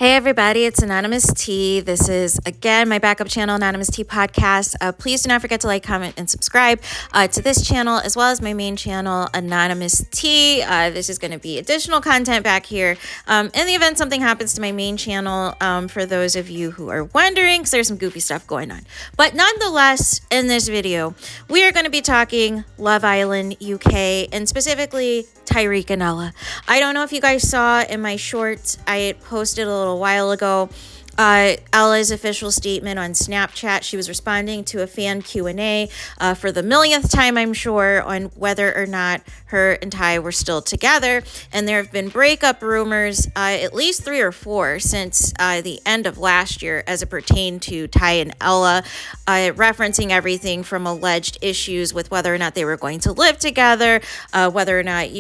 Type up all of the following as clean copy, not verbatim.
Hey everybody, it's Anonymous T. This is again my backup channel, Anonymous T Podcast. Please do not forget to like, comment, and subscribe to this channel as well as my main channel, Anonymous T. This is going to be additional content back here in the event something happens to my main channel. For those of you who are wondering, because there's some goofy stuff going on. But nonetheless, in this video, we are going to be talking Love Island UK and specifically Tyreek and Ella. I don't know if you guys saw in my shorts, I had posted a little while ago Ella's official statement on Snapchat. She was responding to a fan Q&A for the millionth time, I'm sure, on whether or not her and Ty were still together. And there have been breakup rumors, at least 3 or 4 since the end of last year as it pertained to Ty and Ella, referencing everything from alleged issues with whether or not they were going to live together, whether or not,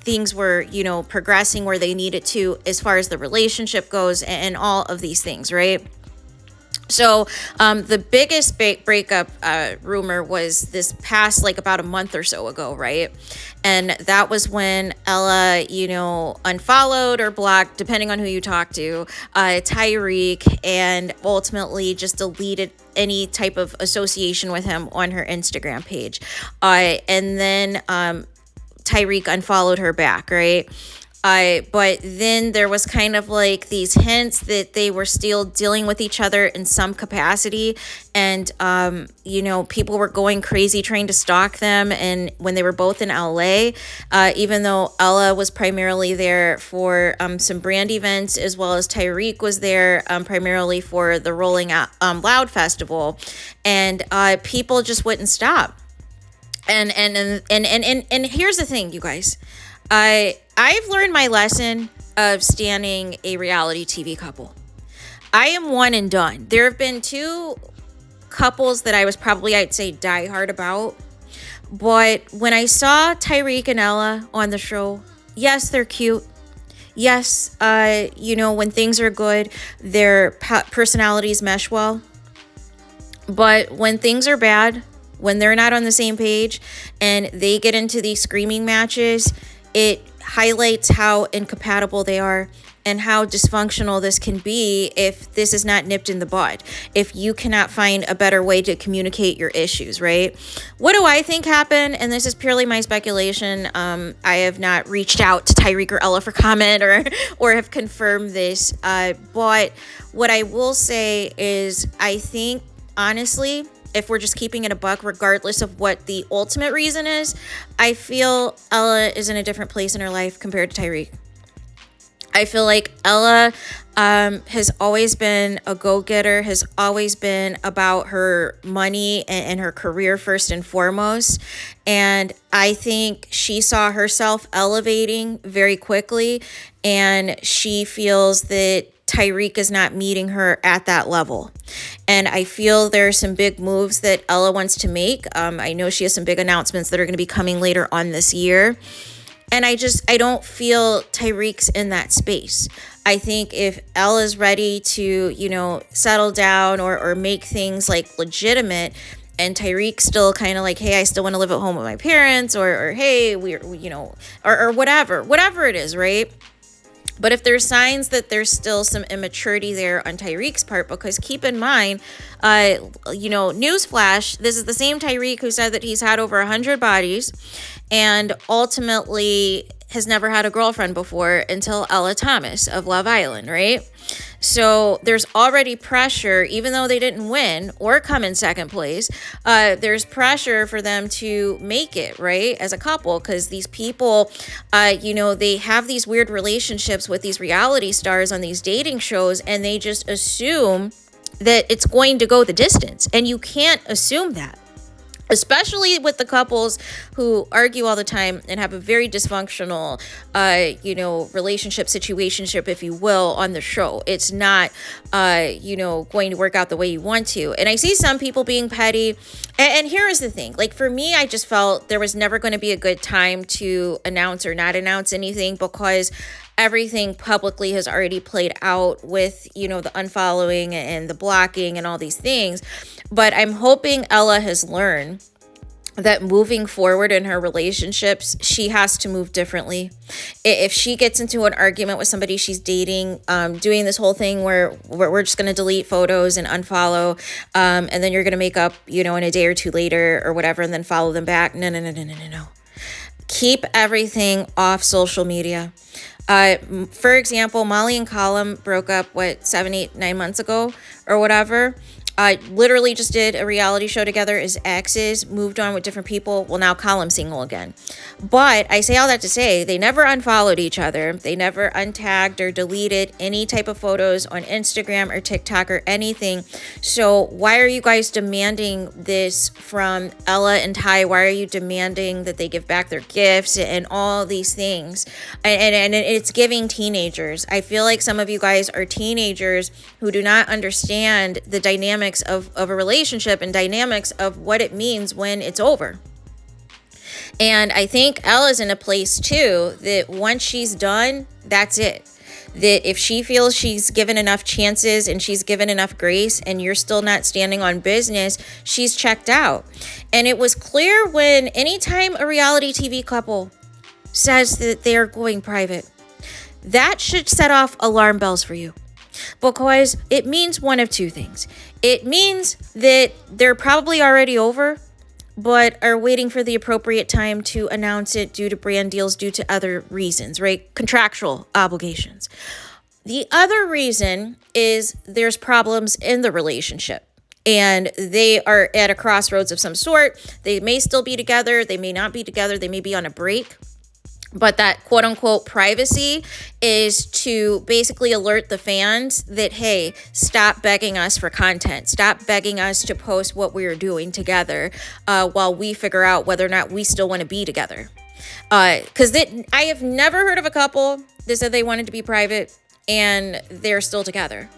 things were, progressing where they needed to as far as the relationship goes and all of these things, right? So the biggest breakup rumor was this past about a month or so ago, right? And that was when Ella, unfollowed or blocked, depending on who you talk to, Tyreek, and ultimately just deleted any type of association with him on her Instagram page. And then Tyreek unfollowed her back, right? But then there was kind of these hints that they were still dealing with each other in some capacity. And, people were going crazy trying to stalk them. And when they were both in LA, even though Ella was primarily there for some brand events, as well as Tyreek was there primarily for the Rolling Out Loud Festival. And people just wouldn't stop. And here's the thing, you guys. I've learned my lesson of standing a reality TV couple. I am one and done. There have been 2 couples that I was probably, I'd say, diehard about. But when I saw Tyreek and Ella on the show, yes, they're cute. Yes, when things are good, their personalities mesh well. But when things are bad, when they're not on the same page and they get into these screaming matches, it highlights how incompatible they are and how dysfunctional this can be if this is not nipped in the bud, if you cannot find a better way to communicate your issues, right? What do I think happened? And this is purely my speculation. I have not reached out to Tyreek or Ella for comment or have confirmed this. But what I will say is I think, honestly, if we're just keeping it a buck, regardless of what the ultimate reason is, I feel Ella is in a different place in her life compared to Tyreek. I feel like Ella has always been a go-getter, has always been about her money and her career first and foremost. And I think she saw herself elevating very quickly, and she feels that Tyreek is not meeting her at that level. And I feel there are some big moves that Ella wants to make. I know she has some big announcements that are going to be coming later on this year. And I don't feel Tyreek's in that space. I think if Ella's ready to, settle down or make things legitimate, and Tyreek's still kind of hey, I still want to live at home with my parents, or hey, or whatever it is, right? But if there's signs that there's still some immaturity there on Tyreek's part, because keep in mind, newsflash, this is the same Tyreek who said that he's had over 100 bodies and ultimately has never had a girlfriend before until Ella Thomas of Love Island, right? So there's already pressure, even though they didn't win or come in second place, there's pressure for them to make it, right, as a couple, because these people, they have these weird relationships with these reality stars on these dating shows, and they just assume that it's going to go the distance, and you can't assume that. Especially with the couples who argue all the time and have a very dysfunctional, relationship, situationship, if you will, on the show. It's not, going to work out the way you want to. And I see some people being petty. And here is the thing. For me, I just felt there was never going to be a good time to announce or not announce anything, because everything publicly has already played out with, the unfollowing and the blocking and all these things. But I'm hoping Ella has learned that moving forward in her relationships, she has to move differently. If she gets into an argument with somebody she's dating, doing this whole thing where we're just going to delete photos and unfollow, and then you're going to make up, in a day or two later or whatever, and then follow them back. No, no, no, no, no, no, no. Keep everything off social media. For example, Molly and Colum broke up, 7, 8, 9 months ago or whatever. Literally just did a reality show together as exes, moved on with different people. Well, now Colum's single again. But I say all that to say they never unfollowed each other. They never untagged or deleted any type of photos on Instagram or TikTok or anything. So why are you guys demanding this from Ella and Ty? Why are you demanding that they give back their gifts and all these things? And it's giving teenagers. I feel like some of you guys are teenagers who do not understand the dynamics of a relationship and dynamics of what it means when it's over. And I think Ella's in a place too that once she's done, that's it. That if she feels she's given enough chances and she's given enough grace and you're still not standing on business, she's checked out. And it was clear when anytime a reality TV couple says that they're going private, that should set off alarm bells for you. Because it means one of two things. It means that they're probably already over, but are waiting for the appropriate time to announce it due to brand deals, due to other reasons, right? Contractual obligations. The other reason is there's problems in the relationship and they are at a crossroads of some sort. They may still be together. They may not be together. They may be on a break. But that quote unquote privacy is to basically alert the fans that, hey, stop begging us for content. Stop begging us to post what we're doing together while we figure out whether or not we still want to be together. Because I have never heard of a couple that said they wanted to be private and they're still together.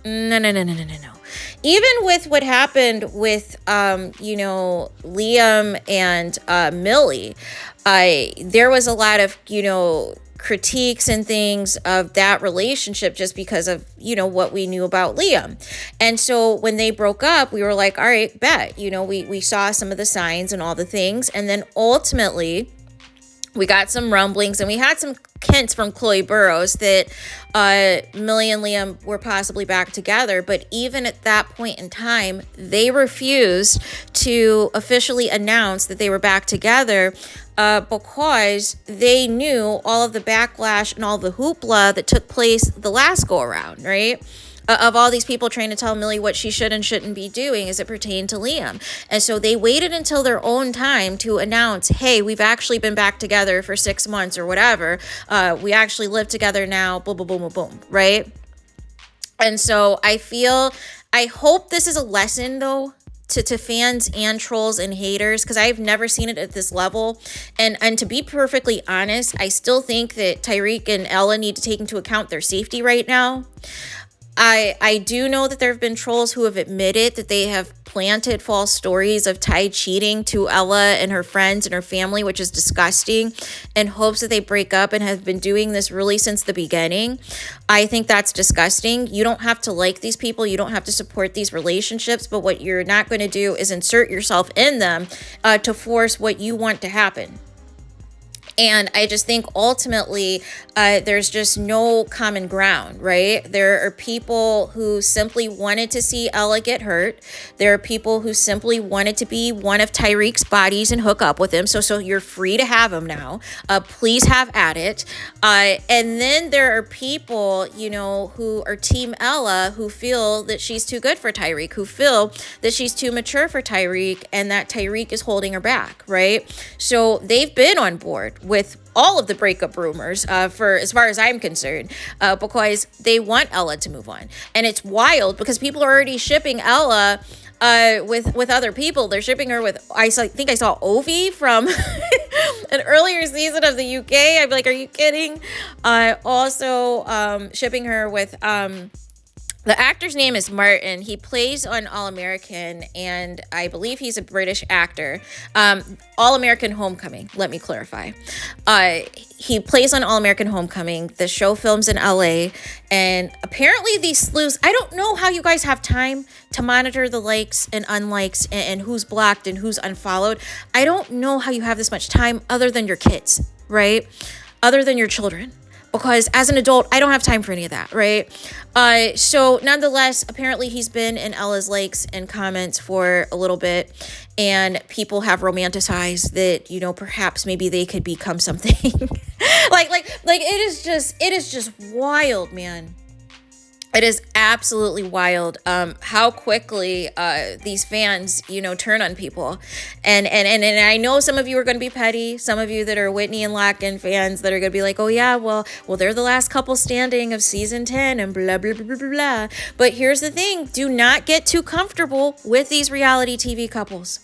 No. Even with what happened with, Liam and Millie, there was a lot of, critiques and things of that relationship just because of, what we knew about Liam. And so when they broke up, we were like, all right, bet, we saw some of the signs and all the things. And then ultimately we got some rumblings and we had some hints from Chloe Burrows that Millie and Liam were possibly back together. But even at that point in time, they refused to officially announce that they were back together because they knew all of the backlash and all the hoopla that took place the last go around, right? Of all these people trying to tell Millie what she should and shouldn't be doing as it pertained to Liam. And so they waited until their own time to announce, hey, we've actually been back together for 6 months or whatever. We actually live together now, boom, boom, boom, boom, boom, right? And so I hope this is a lesson though, to fans and trolls and haters, because I've never seen it at this level. And to be perfectly honest, I still think that Tyreek and Ella need to take into account their safety right now. I do know that there have been trolls who have admitted that they have planted false stories of Ty cheating to Ella and her friends and her family, which is disgusting, in hopes that they break up, and have been doing this really since the beginning. I think that's disgusting. You don't have to like these people. You don't have to support these relationships, but what you're not going to do is insert yourself in them to force what you want to happen. And I just think ultimately there's just no common ground, right? There are people who simply wanted to see Ella get hurt. There are people who simply wanted to be one of Tyreek's bodies and hook up with him. So you're free to have him now. Please have at it. And then there are people, who are Team Ella, who feel that she's too good for Tyreek, who feel that she's too mature for Tyreek and that Tyreek is holding her back, right? So they've been on board with all of the breakup rumors for as far as I'm concerned, because they want Ella to move on. And it's wild because people are already shipping Ella with other people. They're shipping her with, I think I saw Ovi from an earlier season of the UK. I'd be like, are you kidding? Also shipping her with The actor's name is Martin. He plays on All American, and I believe he's a British actor. All American Homecoming, let me clarify. He plays on All American Homecoming. The show films in LA, and apparently these sleuths, I don't know how you guys have time to monitor the likes and unlikes and who's blocked and who's unfollowed. I don't know how you have this much time other than your kids, right? Other than your children. Because as an adult, I don't have time for any of that, right? So nonetheless, apparently he's been in Ella's likes and comments for a little bit, and people have romanticized that, you know, perhaps maybe they could become something. like it is just wild, man. It is absolutely wild how quickly these fans, you know, turn on people. And I know some of you are going to be petty. Some of you that are Whitney and Locken fans that are going to be like, oh, yeah, well, they're the last couple standing of season 10 and blah, blah, blah, blah, blah, blah. But here's the thing. Do not get too comfortable with these reality TV couples.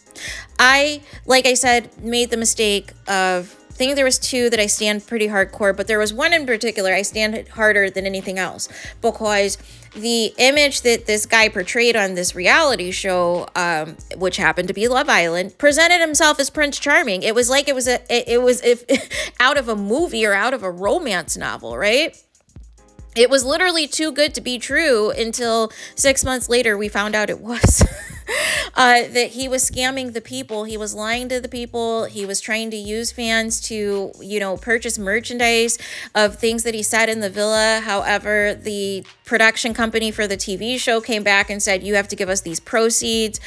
Like I said, made the mistake of, I think there was two that I stand pretty hardcore, but there was one in particular I stand harder than anything else, because the image that this guy portrayed on this reality show, which happened to be Love Island, presented himself as Prince Charming. It was like it was out of a movie or out of a romance novel, right? It was literally too good to be true until 6 months later we found out it was. That he was scamming the people. He was lying to the people. He was trying to use fans to, you know, purchase merchandise of things that he said in the villa. However, the production company for the TV show came back and said, you have to give us these proceeds.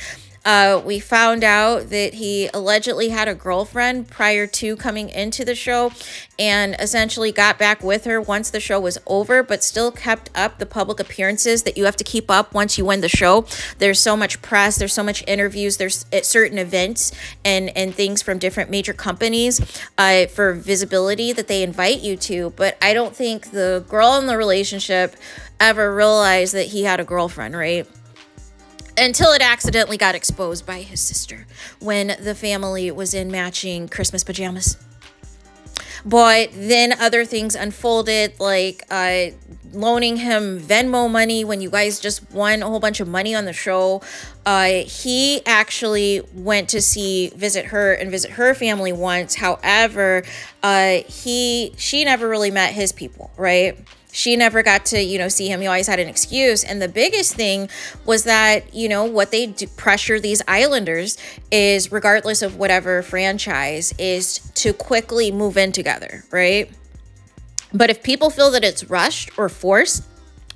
We found out that he allegedly had a girlfriend prior to coming into the show and essentially got back with her once the show was over, but still kept up the public appearances that you have to keep up once you win the show. There's so much press, there's so much interviews, there's certain events and things from different major companies for visibility that they invite you to. But I don't think the girl in the relationship ever realized that he had a girlfriend, right? Until it accidentally got exposed by his sister when the family was in matching Christmas pajamas. But then other things unfolded, like loaning him Venmo money when you guys just won a whole bunch of money on the show. He actually went to visit her family once. However, she never really met his people, right? She never got to, you know, see him. He always had an excuse. And the biggest thing was that, you know, what they do pressure these islanders is, regardless of whatever franchise, is to quickly move in together, right? But if people feel that it's rushed or forced,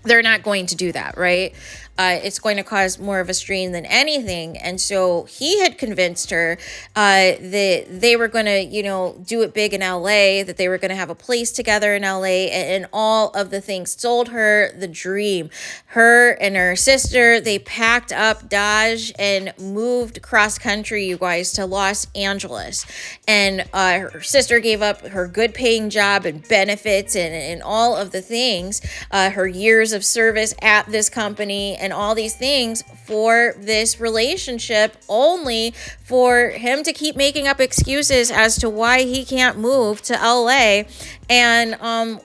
they're not going to do that, right? It's going to cause more of a strain than anything. And so he had convinced her that they were going to, you know, do it big in LA, that they were going to have a place together in LA and all of the things. Sold her the dream. Her and her sister, they packed up Dodge and moved cross country, you guys, to Los Angeles. And her sister gave up her good paying job and benefits and all of the things, her years of service at this company and all these things for this relationship, only for him to keep making up excuses as to why he can't move to LA. And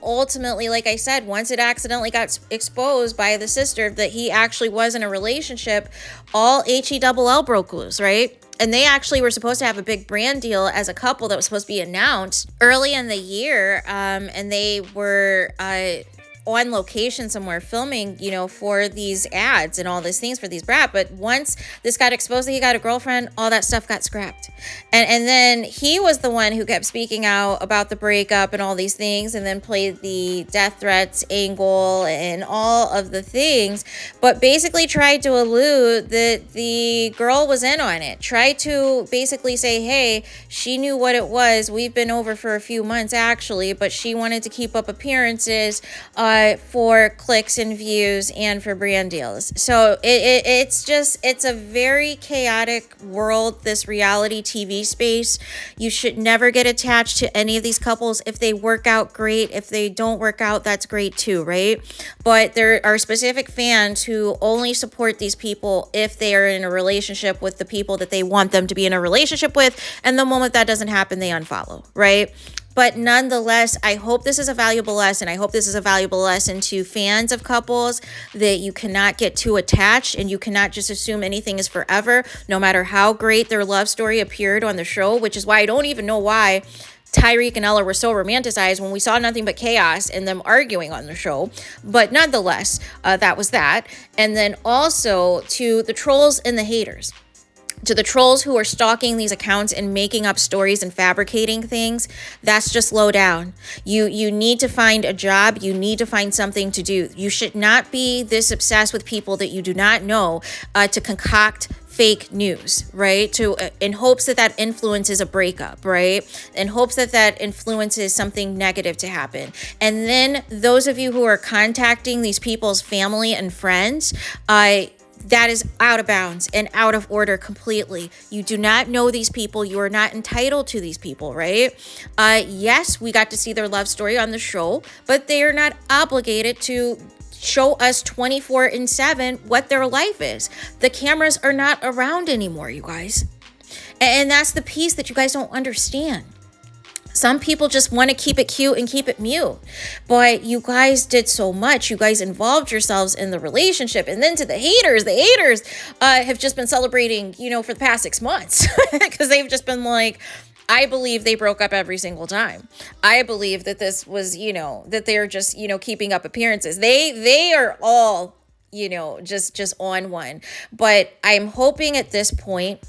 ultimately, like I said, once it accidentally got exposed by the sister that he actually was in a relationship, all HELL broke loose, right? And they actually were supposed to have a big brand deal as a couple that was supposed to be announced early in the year. And they were on location somewhere filming, you know, for these ads and all these things for these brat. But once this got exposed that he got a girlfriend, all that stuff got scrapped. And then he was the one who kept speaking out about the breakup and all these things, and then played the death threats angle and all of the things, but basically tried to allude that the girl was in on it. Tried to basically say, hey, she knew what it was. We've been over for a few months actually, but she wanted to keep up appearances for clicks and views and for brand deals. So it's a very chaotic world, this reality TV space. You should never get attached to any of these couples. If they work out, great. If they don't work out, that's great too, right? But there are specific fans who only support these people if they are in a relationship with the people that they want them to be in a relationship with. And the moment that doesn't happen, they unfollow, right? But nonetheless, I hope this is a valuable lesson. I hope this is a valuable lesson to fans of couples, that you cannot get too attached and you cannot just assume anything is forever, no matter how great their love story appeared on the show, which is why I don't even know why Tyreek and Ella were so romanticized when we saw nothing but chaos and them arguing on the show. But nonetheless, that was that. And then also to the trolls and the haters. To the trolls who are stalking these accounts and making up stories and fabricating things, that's just low down. You need to find a job. You need to find something to do. You should not be this obsessed with people that you do not know to concoct fake news, right? In hopes that influences a breakup, right? In hopes that influences something negative to happen. And then those of you who are contacting these people's family and friends, that is out of bounds and out of order completely. You do not know these people. You are not entitled to these people, right? Yes, we got to see their love story on the show, but they are not obligated to show us 24/7 what their life is. The cameras are not around anymore, you guys. And that's the piece that you guys don't understand. Some people just want to keep it cute and keep it mute. But you guys did so much. You guys involved yourselves in the relationship. And then to the haters have just been celebrating, for the past 6 months. Because they've just been like, I believe they broke up every single time. I believe that this was, that they're just, keeping up appearances. They are all, just on one. But I'm hoping at this point,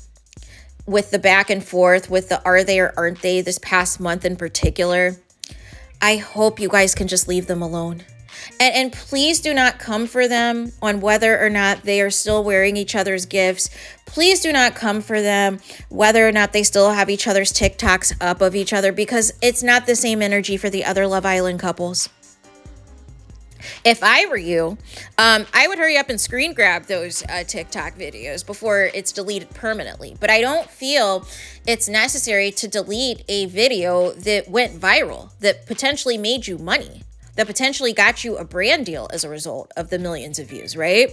with the back and forth, with the are they or aren't they this past month in particular, I hope you guys can just leave them alone. And please do not come for them on whether or not they are still wearing each other's gifts. Please do not come for them whether or not they still have each other's TikToks up of each other, because it's not the same energy for the other Love Island couples. If I were you, I would hurry up and screen grab those TikTok videos before it's deleted permanently. But I don't feel it's necessary to delete a video that went viral, that potentially made you money, that potentially got you a brand deal as a result of the millions of views, right?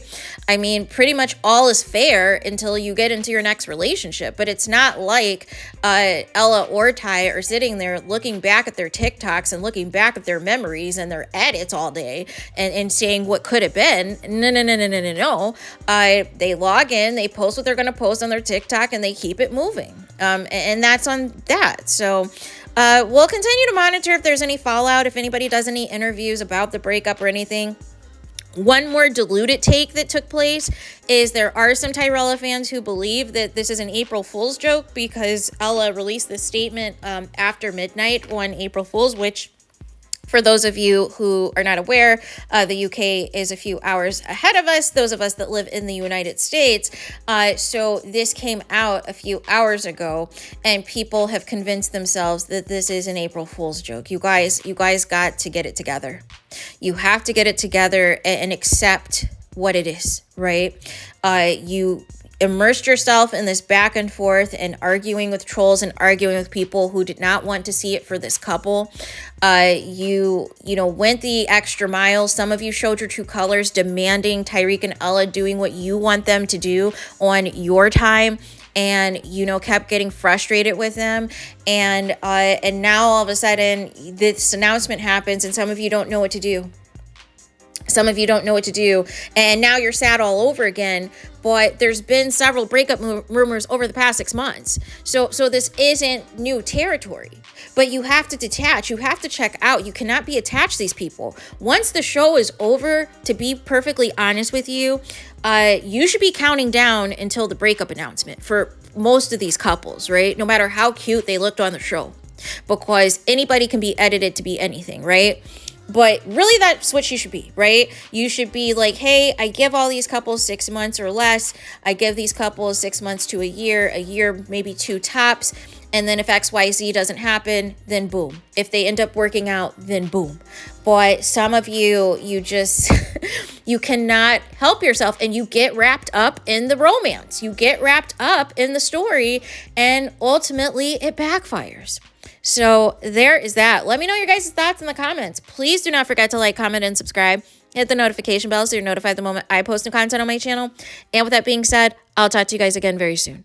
I mean, pretty much all is fair until you get into your next relationship. But it's not like Ella or Ty are sitting there looking back at their TikToks and looking back at their memories and their edits all day and saying what could have been. No. They log in, they post what they're going to post on their TikTok, and they keep it moving. And that's on that. So we'll continue to monitor if there's any fallout, if anybody does any interviews about the breakup or anything. One more diluted take that took place is there are some Tyrella fans who believe that this is an April Fool's joke because Ella released this statement after midnight on April Fool's, which, for those of you who are not aware, the UK is a few hours ahead of us, those of us that live in the United States. So this came out a few hours ago, and people have convinced themselves that this is an April Fool's joke. You guys got to get it together. You have to get it together and accept what it is, right? You immersed yourself in this back and forth and arguing with trolls and arguing with people who did not want to see it for this couple. You went the extra mile. Some of you showed your true colors, demanding Tyreek and Ella doing what you want them to do on your time, and kept getting frustrated with them. And now all of a sudden this announcement happens, and some of you don't know what to do. And now you're sad all over again. But there's been several breakup rumors over the past 6 months. So this isn't new territory. But you have to detach. You have to check out. You cannot be attached to these people. Once the show is over, to be perfectly honest with you, you should be counting down until the breakup announcement for most of these couples, right? No matter how cute they looked on the show. Because anybody can be edited to be anything, right? But really, that's what you should be, right? You should be like, hey, I give all these couples 6 months or less. I give these couples 6 months to a year, maybe 2 tops. And then if XYZ doesn't happen, then boom. If they end up working out, then boom. But some of you just, you cannot help yourself, and you get wrapped up in the romance. You get wrapped up in the story, and ultimately it backfires. So there is that. Let me know your guys' thoughts in the comments. Please do not forget to like, comment, and subscribe. Hit the notification bell so you're notified the moment I post new content on my channel. And with that being said, I'll talk to you guys again very soon.